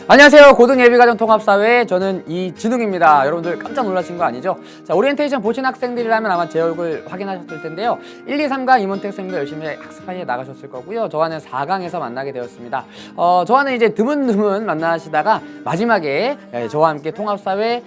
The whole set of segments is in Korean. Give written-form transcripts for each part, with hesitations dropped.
안녕하세요. 고등예비과정 통합사회 저는 이진웅입니다. 여러분들 깜짝 놀라신 거 아니죠? 자, 오리엔테이션 보신 학생들이라면 아마 제 얼굴 확인하셨을 텐데요. 1, 2, 3강 임원택 선생님도 열심히 학습하에 나가셨을 거고요. 저와는 4강에서 만나게 되었습니다. 저와는 이제 드문드문 만나시다가 마지막에 저와 함께 통합사회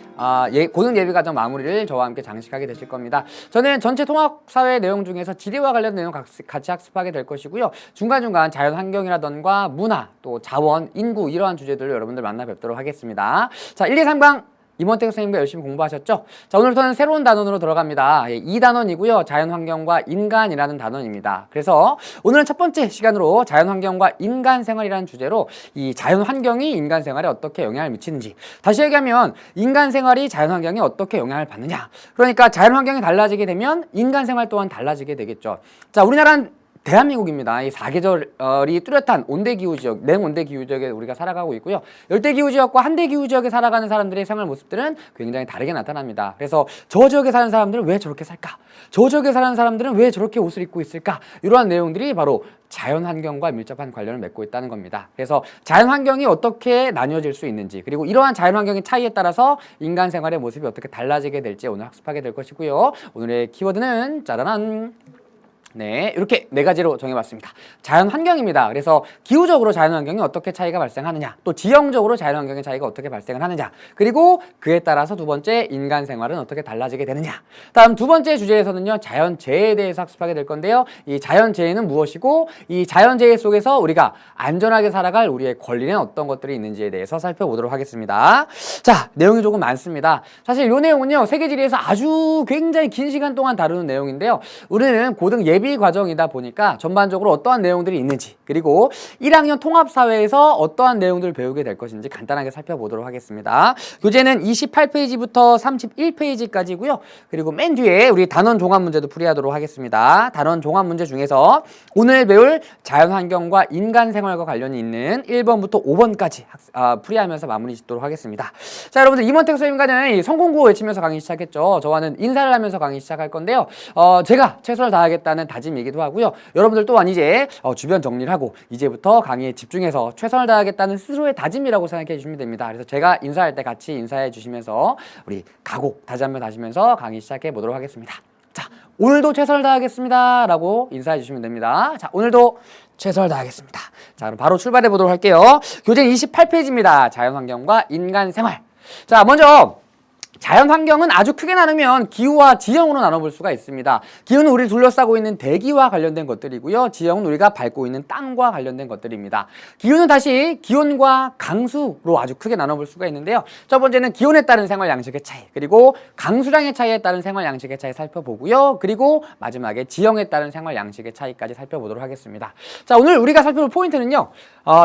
고등예비과정 마무리를 저와 함께 장식하게 되실 겁니다. 저는 전체 통합사회 내용 중에서 지리와 관련 내용 같이 학습하게 될 것이고요. 중간중간 자연환경이라던가 문화, 또 자원, 인구 이러한 주제들을 여러분들 만나 뵙도록 하겠습니다. 자, 1, 2, 3강 임원택 선생님과 열심히 공부하셨죠? 자, 오늘부터는 새로운 단원으로 들어갑니다. 2단원이고요. 자연환경과 인간이라는 단원입니다. 그래서 오늘은 첫 번째 시간으로 자연환경과 인간생활이라는 주제로 이 자연환경이 인간생활에 어떻게 영향을 미치는지, 다시 얘기하면 인간생활이 자연환경에 어떻게 영향을 받느냐, 그러니까 자연환경이 달라지게 되면 인간생활 또한 달라지게 되겠죠. 자, 우리나라는 대한민국입니다. 이 사계절이 뚜렷한 온대기후지역, 냉온대기후지역에 우리가 살아가고 있고요. 열대기후지역과 한대기후지역에 살아가는 사람들의 생활 모습들은 굉장히 다르게 나타납니다. 그래서 저 지역에 사는 사람들은 왜 저렇게 살까? 저 지역에 사는 사람들은 왜 저렇게 옷을 입고 있을까? 이러한 내용들이 바로 자연환경과 밀접한 관련을 맺고 있다는 겁니다. 그래서 자연환경이 어떻게 나뉘어질 수 있는지, 그리고 이러한 자연환경의 차이에 따라서 인간생활의 모습이 어떻게 달라지게 될지 오늘 학습하게 될 것이고요. 오늘의 키워드는 짜라란! 네, 이렇게 네 가지로 정해봤습니다. 자연환경입니다. 그래서 기후적으로 자연환경이 어떻게 차이가 발생하느냐, 또 지형적으로 자연환경의 차이가 어떻게 발생을 하느냐, 그리고 그에 따라서 두 번째 인간생활은 어떻게 달라지게 되느냐. 다음 두 번째 주제에서는요, 자연재해에 대해서 학습하게 될 건데요. 이 자연재해는 무엇이고, 이 자연재해 속에서 우리가 안전하게 살아갈 우리의 권리는 어떤 것들이 있는지에 대해서 살펴보도록 하겠습니다. 자, 내용이 조금 많습니다. 사실 이 내용은요, 세계지리에서 아주 굉장히 긴 시간 동안 다루는 내용인데요. 우리는 고등 예비 과정이다 보니까 전반적으로 어떠한 내용들이 있는지, 그리고 1학년 통합사회에서 어떠한 내용들을 배우게 될 것인지 간단하게 살펴보도록 하겠습니다. 교재는 28페이지부터 31페이지까지고요. 그리고 맨 뒤에 우리 단원 종합 문제도 풀이하도록 하겠습니다. 단원 종합 문제 중에서 오늘 배울 자연환경과 인간생활과 관련이 있는 1번부터 5번까지 풀이하면서 마무리 짓도록 하겠습니다. 자, 여러분들 임원택 선생님과는 성공구호 외치면서 강의 시작했죠. 저와는 인사를 하면서 강의 시작할 건데요. 제가 최선을 다하겠다는 다짐이기도 하고요. 여러분들 또한 이제 주변 정리를 하고 이제부터 강의에 집중해서 최선을 다하겠다는 스스로의 다짐이라고 생각해 주시면 됩니다. 그래서 제가 인사할 때 같이 인사해 주시면서 우리 각오 다시 한번 하시면서 강의 시작해 보도록 하겠습니다. 자, 오늘도 최선을 다하겠습니다 라고 인사해 주시면 됩니다. 자, 오늘도 최선을 다하겠습니다. 자, 그럼 바로 출발해 보도록 할게요. 교재 28페이지입니다. 자연환경과 인간생활. 자, 먼저 자연환경은 아주 크게 나누면 기후와 지형으로 나눠볼 수가 있습니다. 기후는 우리를 둘러싸고 있는 대기와 관련된 것들이고요. 지형은 우리가 밟고 있는 땅과 관련된 것들입니다. 기후는 다시 기온과 강수로 아주 크게 나눠볼 수가 있는데요. 첫 번째는 기온에 따른 생활 양식의 차이, 그리고 강수량의 차이에 따른 생활 양식의 차이 살펴보고요. 그리고 마지막에 지형에 따른 생활 양식의 차이까지 살펴보도록 하겠습니다. 자, 오늘 우리가 살펴볼 포인트는요.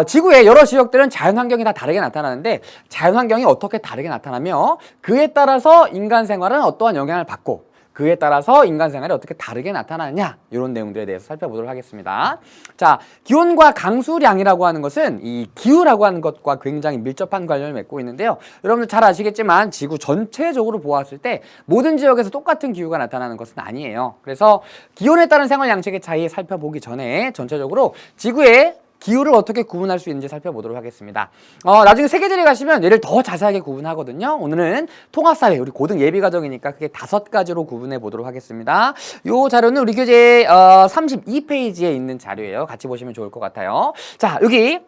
지구의 여러 지역들은 자연환경이 다 다르게 나타나는데 자연환경이 어떻게 다르게 나타나며 그에 따라서 인간생활은 어떠한 영향을 받고 그에 따라서 인간생활이 어떻게 다르게 나타나느냐, 이런 내용들에 대해서 살펴보도록 하겠습니다. 자, 기온과 강수량이라고 하는 것은 이 기후라고 하는 것과 굉장히 밀접한 관련을 맺고 있는데요. 여러분들 잘 아시겠지만 지구 전체적으로 보았을 때 모든 지역에서 똑같은 기후가 나타나는 것은 아니에요. 그래서 기온에 따른 생활 양식의 차이 살펴보기 전에 전체적으로 지구의 기후를 어떻게 구분할 수 있는지 살펴보도록 하겠습니다. 나중에 세계지리 가시면 얘를 더 자세하게 구분하거든요. 오늘은 통합사회, 우리 고등 예비과정이니까 그게 5가지로 구분해 보도록 하겠습니다. 이 자료는 우리 교재 32페이지에 있는 자료예요. 같이 보시면 좋을 것 같아요. 자, 여기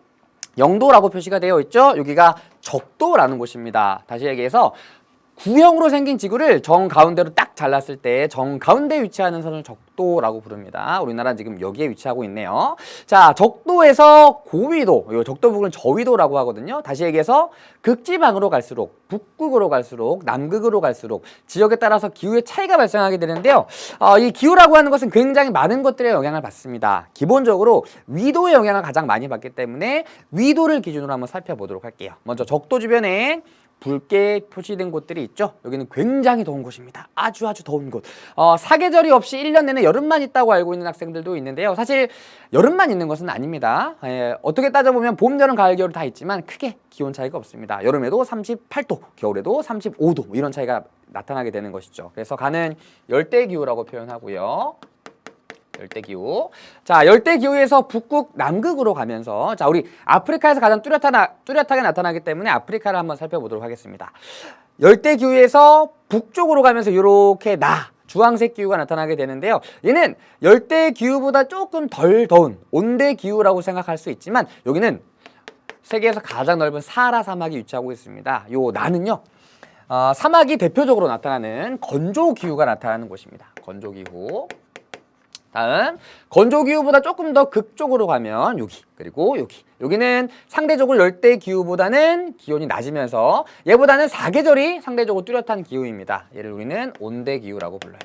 영도라고 표시가 되어 있죠. 여기가 적도라는 곳입니다. 다시 얘기해서 구형으로 생긴 지구를 정가운데로 딱 잘랐을 때 정가운데에 위치하는 선을 적도라고 부릅니다. 우리나라는 지금 여기에 위치하고 있네요. 자, 적도에서 고위도, 이 적도 부분은 저위도라고 하거든요. 다시 얘기해서 극지방으로 갈수록, 북극으로 갈수록, 남극으로 갈수록 지역에 따라서 기후의 차이가 발생하게 되는데요. 이 기후라고 하는 것은 굉장히 많은 것들의 영향을 받습니다. 기본적으로 위도의 영향을 가장 많이 받기 때문에 위도를 기준으로 한번 살펴보도록 할게요. 먼저 적도 주변에 붉게 표시된 곳들이 있죠. 여기는 굉장히 더운 곳입니다. 아주 더운 곳. 사계절이 없이 1년 내내 여름만 있다고 알고 있는 학생들도 있는데요. 사실 여름만 있는 것은 아닙니다. 어떻게 따져보면 봄, 여름, 가을, 겨울 다 있지만 크게 기온 차이가 없습니다. 여름에도 38도, 겨울에도 35도 이런 차이가 나타나게 되는 것이죠. 그래서 가는 열대기후라고 표현하고요. 열대기후. 자, 열대기후에서 북극, 남극으로 가면서 자, 우리 아프리카에서 가장 뚜렷하게 나타나기 때문에 아프리카를 한번 살펴보도록 하겠습니다. 열대기후에서 북쪽으로 가면서 이렇게 주황색 기후가 나타나게 되는데요. 얘는 열대기후보다 조금 덜 더운 온대기후라고 생각할 수 있지만 여기는 세계에서 가장 넓은 사하라 사막이 위치하고 있습니다. 요 나는요. 사막이 대표적으로 나타나는 건조기후가 나타나는 곳입니다. 건조기후. 다음 건조기후보다 조금 더 극쪽으로 가면 여기 그리고 여기는 상대적으로 열대기후보다는 기온이 낮으면서 얘보다는 사계절이 상대적으로 뚜렷한 기후입니다. 얘를 우리는 온대기후라고 불러요.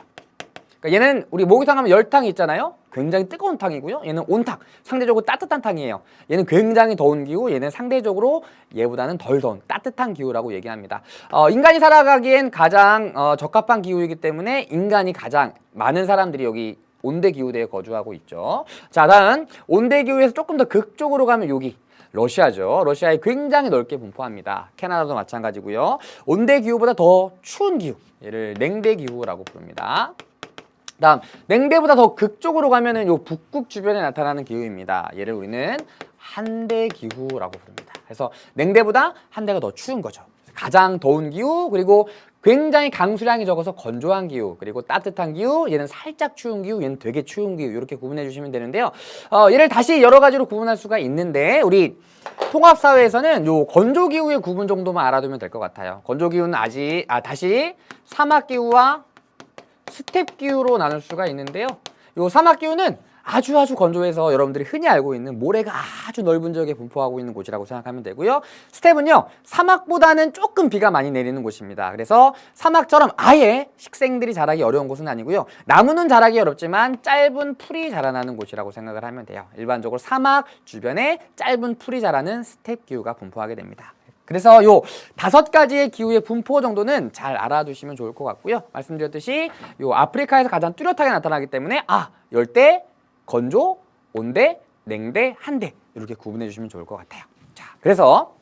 그러니까 얘는 우리 목욕탕 하면 열탕이 있잖아요. 굉장히 뜨거운 탕이고요. 얘는 온탕, 상대적으로 따뜻한 탕이에요. 얘는 굉장히 더운 기후, 얘는 상대적으로 얘보다는 덜 더운 따뜻한 기후라고 얘기합니다. 인간이 살아가기엔 가장 적합한 기후이기 때문에 인간이 가장 많은 사람들이 여기 온대기후대에 거주하고 있죠. 자, 다음 온대기후에서 조금 더 극쪽으로 가면 여기 러시아죠. 러시아에 굉장히 넓게 분포합니다. 캐나다도 마찬가지고요. 온대기후보다 더 추운 기후, 얘를 냉대기후라고 부릅니다. 다음 냉대보다 더 극쪽으로 가면은 요 북극 주변에 나타나는 기후입니다. 얘를 우리는 한대기후라고 부릅니다. 그래서 냉대보다 한대가 더 추운 거죠. 가장 더운 기후, 그리고 굉장히 강수량이 적어서 건조한 기후, 그리고 따뜻한 기후, 얘는 살짝 추운 기후, 얘는 되게 추운 기후, 이렇게 구분해 주시면 되는데요. 얘를 다시 여러 가지로 구분할 수가 있는데 우리 통합사회에서는 요 건조기후의 구분 정도만 알아두면 될 것 같아요. 건조기후는 다시 사막기후와 스텝기후로 나눌 수가 있는데요. 요 사막기후는 아주 건조해서 여러분들이 흔히 알고 있는 모래가 아주 넓은 지역에 분포하고 있는 곳이라고 생각하면 되고요. 스텝은요, 사막보다는 조금 비가 많이 내리는 곳입니다. 그래서 사막처럼 아예 식생들이 자라기 어려운 곳은 아니고요. 나무는 자라기 어렵지만 짧은 풀이 자라나는 곳이라고 생각을 하면 돼요. 일반적으로 사막 주변에 짧은 풀이 자라는 스텝기후가 분포하게 됩니다. 그래서 요 5가지의 기후의 분포 정도는 잘 알아두시면 좋을 것 같고요. 말씀드렸듯이 요 아프리카에서 가장 뚜렷하게 나타나기 때문에 열대, 건조, 온대, 냉대, 한대 이렇게 구분해 주시면 좋을 것 같아요. 자, 그래서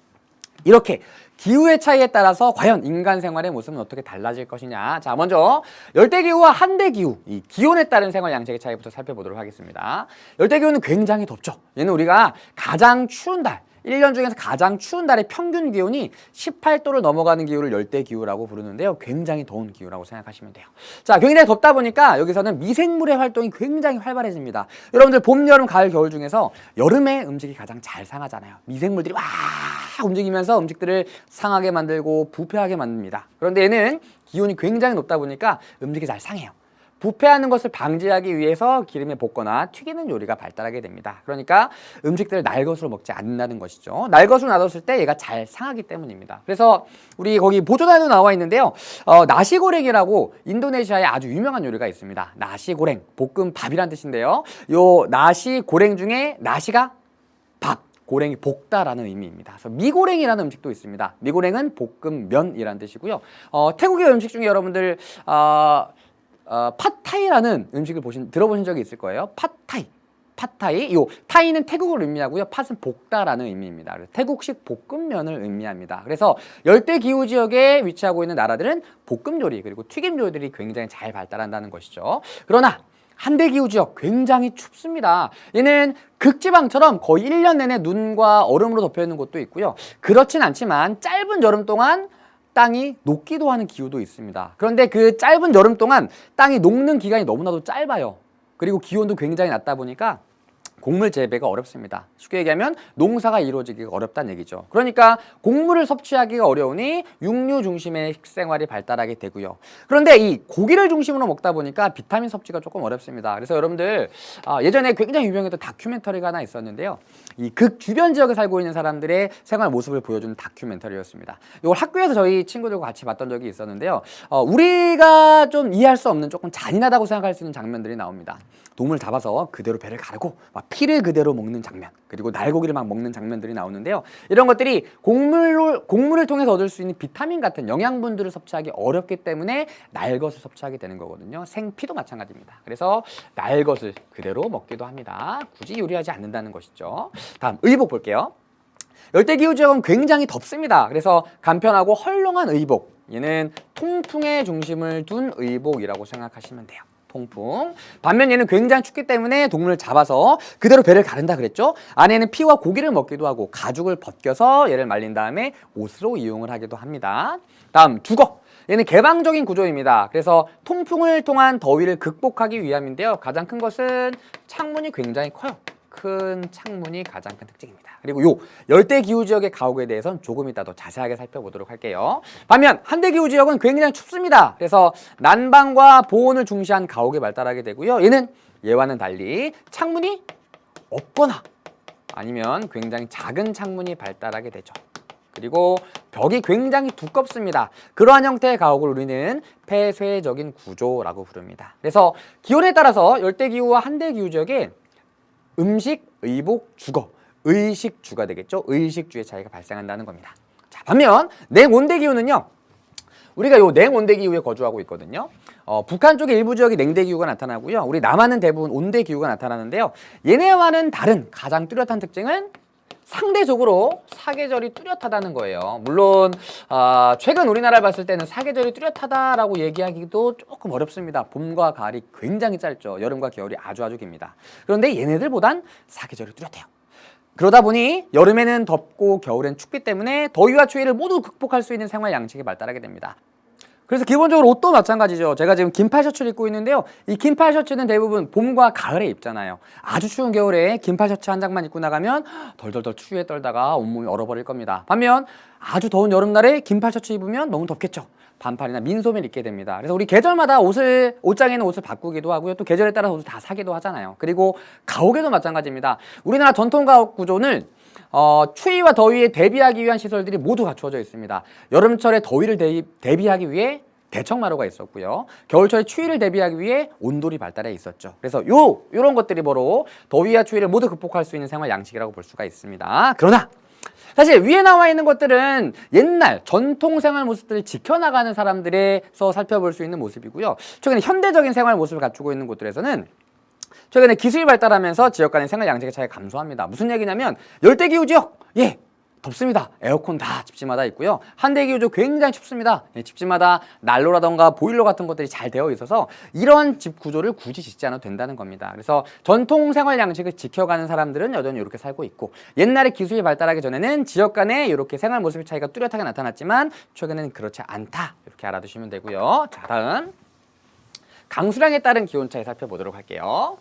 이렇게 기후의 차이에 따라서 과연 인간 생활의 모습은 어떻게 달라질 것이냐. 자, 먼저 열대기후와 한대기후, 이 기온에 따른 생활 양식의 차이부터 살펴보도록 하겠습니다. 열대기후는 굉장히 덥죠. 얘는 우리가 가장 추운 달, 1년 중에서 가장 추운 달의 평균 기온이 18도를 넘어가는 기후를 열대기후라고 부르는데요. 굉장히 더운 기후라고 생각하시면 돼요. 자, 굉장히 덥다 보니까 여기서는 미생물의 활동이 굉장히 활발해집니다. 여러분들 봄, 여름, 가을, 겨울 중에서 여름에 음식이 가장 잘 상하잖아요. 미생물들이 와 움직이면서 음식들을 상하게 만들고 부패하게 만듭니다. 그런데 얘는 기온이 굉장히 높다 보니까 음식이 잘 상해요. 부패하는 것을 방지하기 위해서 기름에 볶거나 튀기는 요리가 발달하게 됩니다. 그러니까 음식들을 날 것으로 먹지 않는다는 것이죠. 날 것으로 놔뒀을 때 얘가 잘 상하기 때문입니다. 그래서 우리 거기 보조단에도 나와 있는데요. 나시고랭이라고 인도네시아에 아주 유명한 요리가 있습니다. 나시고랭, 볶음밥이란 뜻인데요. 요 나시고랭 중에 나시가 밥, 고랭이 볶다라는 의미입니다. 그래서 미고랭이라는 음식도 있습니다. 미고랭은 볶음면이라는 뜻이고요. 태국의 음식 중에 여러분들 팟타이라는 음식을 들어보신 적이 있을 거예요. 팟타이. 요 타이는 태국을 의미하고요. 팟은 볶다라는 의미입니다. 그래서 태국식 볶음면을 의미합니다. 그래서 열대 기후 지역에 위치하고 있는 나라들은 볶음 요리 그리고 튀김 요리들이 굉장히 잘 발달한다는 것이죠. 그러나 한대 기후 지역 굉장히 춥습니다. 얘는 극지방처럼 거의 1년 내내 눈과 얼음으로 덮여 있는 곳도 있고요. 그렇진 않지만 짧은 여름 동안 땅이 녹기도 하는 기후도 있습니다. 그런데 그 짧은 여름 동안 땅이 녹는 기간이 너무나도 짧아요. 그리고 기온도 굉장히 낮다 보니까 곡물 재배가 어렵습니다. 쉽게 얘기하면 농사가 이루어지기가 어렵다는 얘기죠. 그러니까 곡물을 섭취하기가 어려우니 육류 중심의 식생활이 발달하게 되고요. 그런데 이 고기를 중심으로 먹다 보니까 비타민 섭취가 조금 어렵습니다. 그래서 여러분들 예전에 굉장히 유명했던 다큐멘터리가 하나 있었는데요. 이 극 주변 지역에 살고 있는 사람들의 생활 모습을 보여주는 다큐멘터리였습니다. 이걸 학교에서 저희 친구들과 같이 봤던 적이 있었는데요. 우리가 좀 이해할 수 없는 조금 잔인하다고 생각할 수 있는 장면들이 나옵니다. 동물 잡아서 그대로 배를 가르고 막 피를 그대로 먹는 장면, 그리고 날고기를 막 먹는 장면들이 나오는데요. 이런 것들이 곡물을 통해서 얻을 수 있는 비타민 같은 영양분들을 섭취하기 어렵기 때문에 날것을 섭취하게 되는 거거든요. 생피도 마찬가지입니다. 그래서 날것을 그대로 먹기도 합니다. 굳이 요리하지 않는다는 것이죠. 다음 의복 볼게요. 열대기후 지역은 굉장히 덥습니다. 그래서 간편하고 헐렁한 의복, 얘는 통풍에 중심을 둔 의복이라고 생각하시면 돼요. 통풍. 반면 얘는 굉장히 춥기 때문에 동물을 잡아서 그대로 배를 가른다 그랬죠. 안에는 피와 고기를 먹기도 하고 가죽을 벗겨서 얘를 말린 다음에 옷으로 이용을 하기도 합니다. 다음 주거. 얘는 개방적인 구조입니다. 그래서 통풍을 통한 더위를 극복하기 위함인데요. 가장 큰 것은 창문이 굉장히 커요. 큰 창문이 가장 큰 특징입니다. 그리고 요 열대기후 지역의 가옥에 대해서는 조금 이따 더 자세하게 살펴보도록 할게요. 반면 한대기후 지역은 굉장히 춥습니다. 그래서 난방과 보온을 중시한 가옥이 발달하게 되고요. 얘는 얘와는 달리 창문이 없거나 아니면 굉장히 작은 창문이 발달하게 되죠. 그리고 벽이 굉장히 두껍습니다. 그러한 형태의 가옥을 우리는 폐쇄적인 구조라고 부릅니다. 그래서 기온에 따라서 열대기후와 한대기후 지역에 음식, 의복, 주거, 의식주가 되겠죠. 의식주의 차이가 발생한다는 겁니다. 자, 반면 냉온대기후는요. 우리가 요 냉온대기후에 거주하고 있거든요. 북한 쪽의 일부 지역이 냉대기후가 나타나고요. 우리 남한은 대부분 온대기후가 나타나는데요. 얘네와는 다른 가장 뚜렷한 특징은 상대적으로 사계절이 뚜렷하다는 거예요. 물론 최근 우리나라를 봤을 때는 사계절이 뚜렷하다라고 얘기하기도 조금 어렵습니다. 봄과 가을이 굉장히 짧죠. 여름과 겨울이 아주 깁니다. 그런데 얘네들보단 사계절이 뚜렷해요. 그러다 보니 여름에는 덥고 겨울엔 춥기 때문에 더위와 추위를 모두 극복할 수 있는 생활 양식이 발달하게 됩니다. 그래서 기본적으로 옷도 마찬가지죠. 제가 지금 긴팔 셔츠를 입고 있는데요. 이 긴팔 셔츠는 대부분 봄과 가을에 입잖아요. 아주 추운 겨울에 긴팔 셔츠 한 장만 입고 나가면 덜덜덜 추위에 떨다가 온몸이 얼어버릴 겁니다. 반면 아주 더운 여름날에 긴팔 셔츠 입으면 너무 덥겠죠. 반팔이나 민소매를 입게 됩니다. 그래서 우리 계절마다 옷장에 있는 옷을 바꾸기도 하고요. 또 계절에 따라서 옷을 다 사기도 하잖아요. 그리고 가옥에도 마찬가지입니다. 우리나라 전통 가옥 구조는 추위와 더위에 대비하기 위한 시설들이 모두 갖추어져 있습니다. 여름철에 더위를 대비하기 위해 대청마루가 있었고요. 겨울철에 추위를 대비하기 위해 온돌이 발달해 있었죠. 그래서 요런 것들이 바로 더위와 추위를 모두 극복할 수 있는 생활 양식이라고 볼 수가 있습니다. 그러나 사실 위에 나와 있는 것들은 옛날 전통 생활 모습들을 지켜나가는 사람들에서 살펴볼 수 있는 모습이고요. 최근에 현대적인 생활 모습을 갖추고 있는 곳들에서는 최근에 기술이 발달하면서 지역 간의 생활 양식의 차이가 감소합니다. 무슨 얘기냐면 열대기후 지역, 덥습니다. 에어컨 다 집집마다 있고요. 한대기후 지역 굉장히 춥습니다. 집집마다 난로라던가 보일러 같은 것들이 잘 되어 있어서 이런 집 구조를 굳이 짓지 않아도 된다는 겁니다. 그래서 전통 생활 양식을 지켜가는 사람들은 여전히 이렇게 살고 있고, 옛날에 기술이 발달하기 전에는 지역 간에 이렇게 생활 모습의 차이가 뚜렷하게 나타났지만 최근에는 그렇지 않다, 이렇게 알아두시면 되고요. 자, 다음 강수량에 따른 기온 차이 살펴보도록 할게요.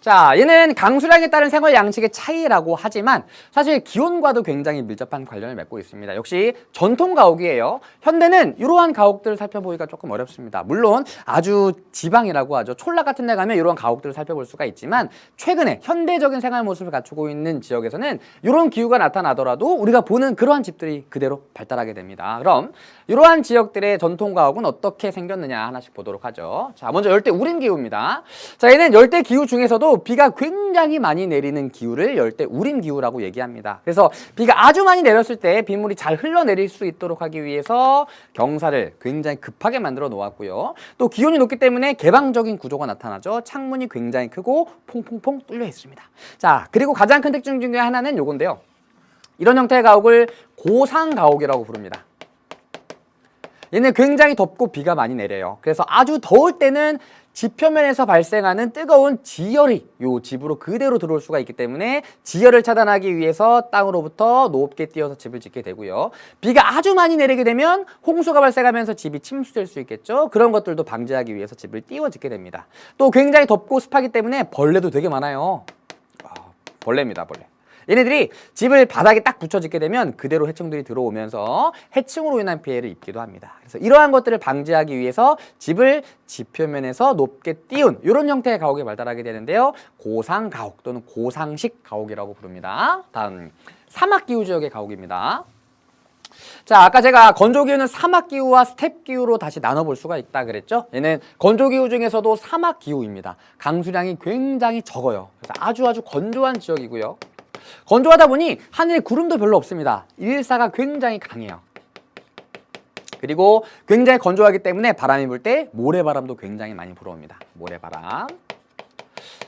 자, 얘는 강수량에 따른 생활 양식의 차이라고 하지만 사실 기온과도 굉장히 밀접한 관련을 맺고 있습니다. 역시 전통 가옥이에요. 현대는 이러한 가옥들을 살펴보기가 조금 어렵습니다. 물론 아주 지방이라고 하죠. 촌락 같은 데 가면 이러한 가옥들을 살펴볼 수가 있지만 최근에 현대적인 생활 모습을 갖추고 있는 지역에서는 이런 기후가 나타나더라도 우리가 보는 그러한 집들이 그대로 발달하게 됩니다. 그럼 이러한 지역들의 전통 가옥은 어떻게 생겼느냐 하나씩 보도록 하죠. 자, 먼저 열대 우림 기후입니다. 자, 얘는 열대 기후 중에서도 비가 굉장히 많이 내리는 기후를 열대 우림 기후라고 얘기합니다. 그래서 비가 아주 많이 내렸을 때 빗물이 잘 흘러내릴 수 있도록 하기 위해서 경사를 굉장히 급하게 만들어 놓았고요. 또 기온이 높기 때문에 개방적인 구조가 나타나죠. 창문이 굉장히 크고 퐁퐁퐁 뚫려 있습니다. 자, 그리고 가장 큰 특징 중에 하나는 요건데요. 이런 형태의 가옥을 고상 가옥이라고 부릅니다. 얘는 굉장히 덥고 비가 많이 내려요. 그래서 아주 더울 때는 집 표면에서 발생하는 뜨거운 지열이 요 집으로 그대로 들어올 수가 있기 때문에 지열을 차단하기 위해서 땅으로부터 높게 띄어서 집을 짓게 되고요. 비가 아주 많이 내리게 되면 홍수가 발생하면서 집이 침수될 수 있겠죠. 그런 것들도 방지하기 위해서 집을 띄워 짓게 됩니다. 또 굉장히 덥고 습하기 때문에 벌레도 되게 많아요. 벌레입니다, 벌레. 얘네들이 집을 바닥에 딱 붙여 짓게 되면 그대로 해충들이 들어오면서 해충으로 인한 피해를 입기도 합니다. 그래서 이러한 것들을 방지하기 위해서 집을 집 표면에서 높게 띄운 이런 형태의 가옥이 발달하게 되는데요. 고상 가옥 또는 고상식 가옥이라고 부릅니다. 다음 사막기후 지역의 가옥입니다. 자, 아까 제가 건조기후는 사막기후와 스텝기후로 다시 나눠볼 수가 있다 그랬죠. 얘는 건조기후 중에서도 사막기후입니다. 강수량이 굉장히 적어요. 그래서 아주 건조한 지역이고요. 건조하다 보니 하늘에 구름도 별로 없습니다. 일사가 굉장히 강해요. 그리고 굉장히 건조하기 때문에 바람이 불 때 모래바람도 굉장히 많이 불어옵니다. 모래바람.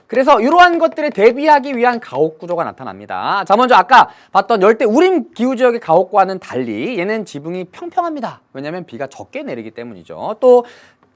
그래서 이러한 것들에 대비하기 위한 가옥 구조가 나타납니다. 자, 먼저 아까 봤던 열대 우림 기후 지역의 가옥과는 달리 얘는 지붕이 평평합니다. 왜냐하면 비가 적게 내리기 때문이죠. 또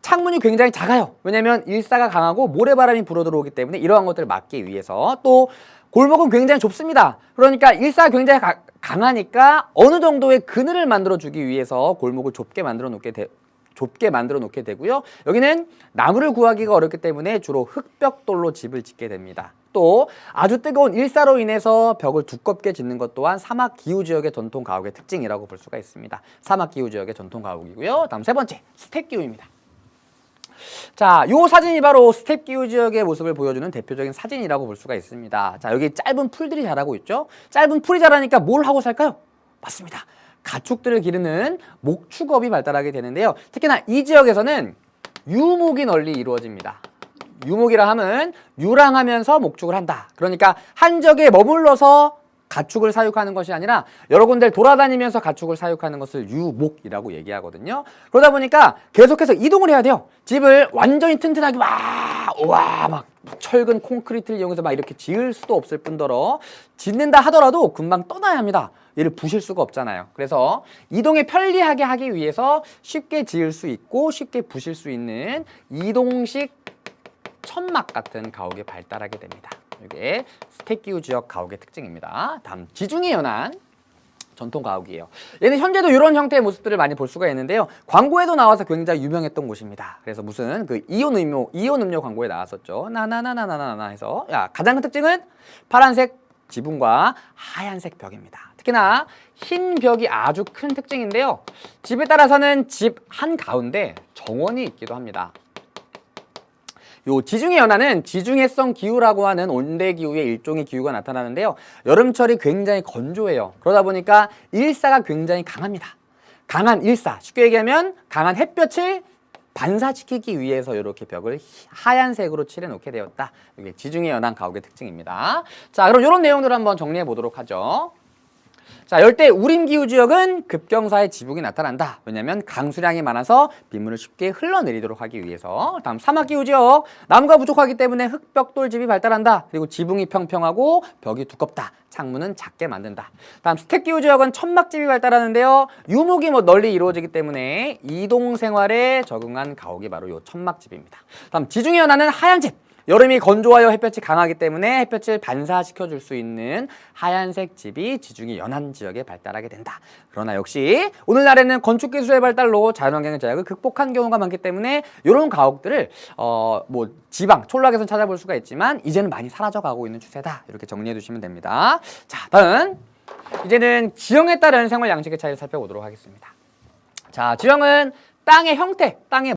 창문이 굉장히 작아요. 왜냐면 일사가 강하고 모래바람이 불어들어오기 때문에 이러한 것들을 막기 위해서. 또 골목은 굉장히 좁습니다. 그러니까 일사가 굉장히 강하니까 어느 정도의 그늘을 만들어주기 위해서 골목을 좁게 만들어 놓게 되고요. 여기는 나무를 구하기가 어렵기 때문에 주로 흙벽돌로 집을 짓게 됩니다. 또 아주 뜨거운 일사로 인해서 벽을 두껍게 짓는 것 또한 사막 기후 지역의 전통 가옥의 특징이라고 볼 수가 있습니다. 사막 기후 지역의 전통 가옥이고요. 다음 세 번째, 스텝 기후입니다. 자, 요 사진이 바로 스텝 기후 지역의 모습을 보여주는 대표적인 사진이라고 볼 수가 있습니다. 자, 여기 짧은 풀들이 자라고 있죠. 짧은 풀이 자라니까 뭘 하고 살까요? 맞습니다. 가축들을 기르는 목축업이 발달하게 되는데요. 특히나 이 지역에서는 유목이 널리 이루어집니다. 유목이라 함은 유랑하면서 목축을 한다. 그러니까 한 지역에 머물러서 가축을 사육하는 것이 아니라 여러 군데를 돌아다니면서 가축을 사육하는 것을 유목이라고 얘기하거든요. 그러다 보니까 계속해서 이동을 해야 돼요. 집을 완전히 튼튼하게 막 철근 콘크리트를 이용해서 막 이렇게 지을 수도 없을 뿐더러 짓는다 하더라도 금방 떠나야 합니다. 얘를 부실 수가 없잖아요. 그래서 이동에 편리하게 하기 위해서 쉽게 지을 수 있고 쉽게 부실 수 있는 이동식 천막 같은 가옥이 발달하게 됩니다. 이게 스텝 기후 지역 가옥의 특징입니다. 다음 지중해 연안 전통 가옥이에요. 얘는 현재도 이런 형태의 모습들을 많이 볼 수가 있는데요. 광고에도 나와서 굉장히 유명했던 곳입니다. 그래서 무슨 그 이온 음료 광고에 나왔었죠. 나나나나나나 해서 가장 큰 특징은 파란색 지붕과 하얀색 벽입니다. 특히나 흰 벽이 아주 큰 특징인데요. 집에 따라서는 집 한가운데 정원이 있기도 합니다. 요 지중해 연안은 지중해성 기후라고 하는 온대 기후의 일종의 기후가 나타나는데요. 여름철이 굉장히 건조해요. 그러다 보니까 일사가 굉장히 강합니다. 강한 일사, 쉽게 얘기하면 강한 햇볕을 반사시키기 위해서 이렇게 벽을 하얀색으로 칠해 놓게 되었다. 이게 지중해 연안 가옥의 특징입니다. 자, 그럼 이런 내용들을 한번 정리해 보도록 하죠. 자, 열대 우림 기후 지역은 급경사의 지붕이 나타난다. 왜냐하면 강수량이 많아서 빗물을 쉽게 흘러내리도록 하기 위해서. 다음 사막 기후 지역, 나무가 부족하기 때문에 흙벽돌 집이 발달한다. 그리고 지붕이 평평하고 벽이 두껍다. 창문은 작게 만든다. 다음 스텝 기후 지역은 천막집이 발달하는데요. 유목이 널리 이루어지기 때문에 이동 생활에 적응한 가옥이 바로 요 천막집입니다. 다음 지중해 연안은 하얀 집. 여름이 건조하여 햇볕이 강하기 때문에 햇볕을 반사시켜줄 수 있는 하얀색 집이 지중해 연안 지역에 발달하게 된다. 그러나 역시 오늘날에는 건축기술의 발달로 자연환경의 제약을 극복한 경우가 많기 때문에 이런 가옥들을 지방, 촌락에서 찾아볼 수가 있지만 이제는 많이 사라져가고 있는 추세다. 이렇게 정리해 두시면 됩니다. 자, 다음 이제는 지형에 따른 생활 양식의 차이를 살펴보도록 하겠습니다. 자, 지형은 땅의 형태, 땅의